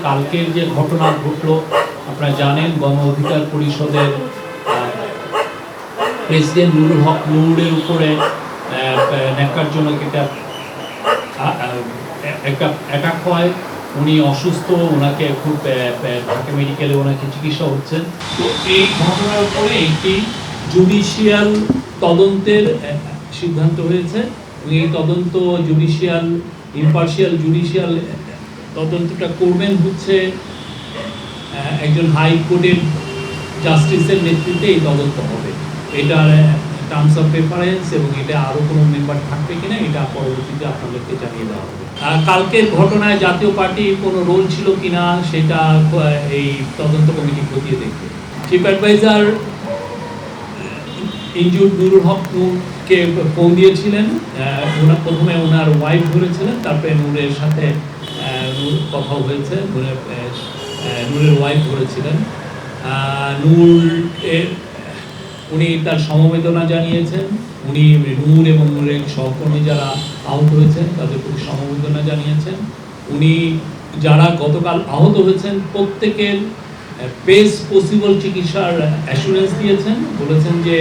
কালকের যে ঘটনা ঘটলো আপনারা জানেন, গণ অধিকার পরিষদের প্রেসিডেন্ট নুরুল হক নূরের উপরে ন্যাক্কারজনক একটা অ্যাটাক হয়। উনি অসুস্থ, ওনাকে খুব ঢাকা মেডিকেলে ওনাকে চিকিৎসা হচ্ছেন। তো এই ঘটনার উপরে একটি জুডিশিয়াল তদন্তের সিদ্ধান্ত হয়েছে। এই তদন্ত ইম্পার্শিয়াল জুডিশিয়াল তদন্তটা করবেন হচ্ছে একজন হাইকোর্টের জাস্টিসের নেতৃত্বে এই তদন্ত হবে। এটার টার্মস অফ রেফারেন্স এবং এটা আরও কোনো মেম্বার থাকবে কিনা এটা পরবর্তীতে আপনাদেরকে জানিয়ে দেওয়া হবে। কালকের ঘটনায় জাতীয় পার্টি কোনো রোল ছিল কিনা সেটা এই তদন্ত কমিটি খতিয়ে দেখবে। চিফ অ্যাডভাইজার ইনজুর্ড নুরুল হক নূরকে ফোন দিয়েছিলেন। প্রথমে ওনার ওয়াইফ ধরেছিলেন, তারপরে নূরের সাথে কথা হয়েছে, নূরের ওয়াইফ ধরেছিলেন। উনি তার সমবেদনা জানিয়েছেন। উনি নূর এবং নূরের সহকর্মী যারা আহত হয়েছেন তাদের প্রতি সমবেদনা জানিয়েছেন। উনি যারা গতকাল আহত হয়েছেন প্রত্যেকের বেস্ট পসিবল চিকিৎসার অ্যাসুরেন্স দিয়েছেন। বলেছেন যে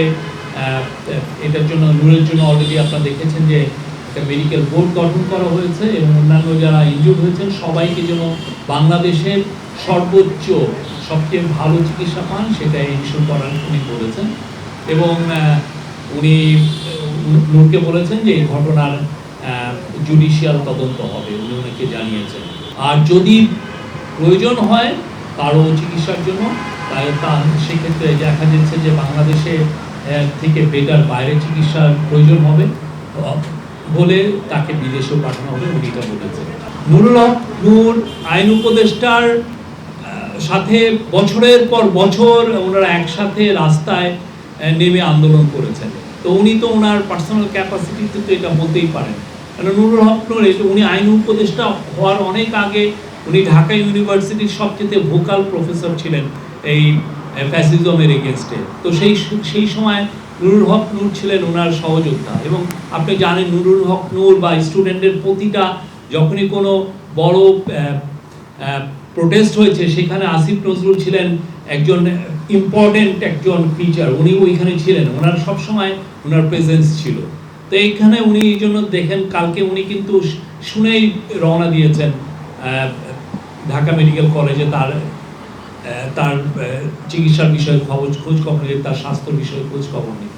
এটার জন্য নূরের জন্য অলরেডি আপনারা দেখেছেন যে একটা মেডিকেল বোর্ড গঠন করা হয়েছে এবং অন্যান্য যারা ইনজুর্ড হয়েছেন সবাইকে যেন বাংলাদেশের সর্বোচ্চ সবচেয়ে ভালো চিকিৎসা পান সেটা ইনশিওর করার উনি বলেছেন। এবং উনি নূরকে বলেছেন যে এই ঘটনার জুডিশিয়াল তদন্ত হবে, উনি ওনাকে জানিয়েছেন। আর যদি প্রয়োজন হয় কারো চিকিৎসার জন্য সেক্ষেত্রে দেখা যাচ্ছে যে বাংলাদেশে থেকে বেটার বাইরে চিকিৎসার প্রয়োজন হবে বলে তাকে বিদেশেও পাঠানো হবে, উনি এটা বলেছেন। নুরুল হক নূর আইন উপদেষ্টার সাথে বছরের পর বছর ওনারা একসাথে রাস্তায় নেমে আন্দোলন করেছেন। তো উনি তো ওনার পার্সোনাল ক্যাপাসিটিতে তো এটা বলতেই পারেন। কারণ নুরুল হক নূর উনি আইন উপদেষ্টা হওয়ার অনেক আগে উনি ঢাকা ইউনিভার্সিটির সবচেয়ে ভোকাল প্রফেসর ছিলেন এই ফ্যাসিজমের এগেনস্টে। তো সেই সময় নুরুল হক নূর ছিলেন ওনার সহযোদ্ধা। এবং আপনি জানেন নুরুল হক নূর বা স্টুডেন্টের প্রতিটা যখনই কোনো বড় প্রোটেস্ট হয়েছে সেখানে আসিফ নজরুল ছিলেন একজন ইম্পর্টেন্ট একজন ফিচার, উনি ওইখানে ছিলেন, ওনার সবসময় ওনার প্রেজেন্স ছিল। তো এইখানে উনি এই জন্য দেখেন কালকে উনি কিন্তু শুনেই রওনা দিয়েছেন ঢাকা মেডিকেল কলেজে তার চিকিৎসার বিষয়ে খোঁজ খবর নিয়ে, তার স্বাস্থ্য বিষয়ে খোঁজ খবর নিতে।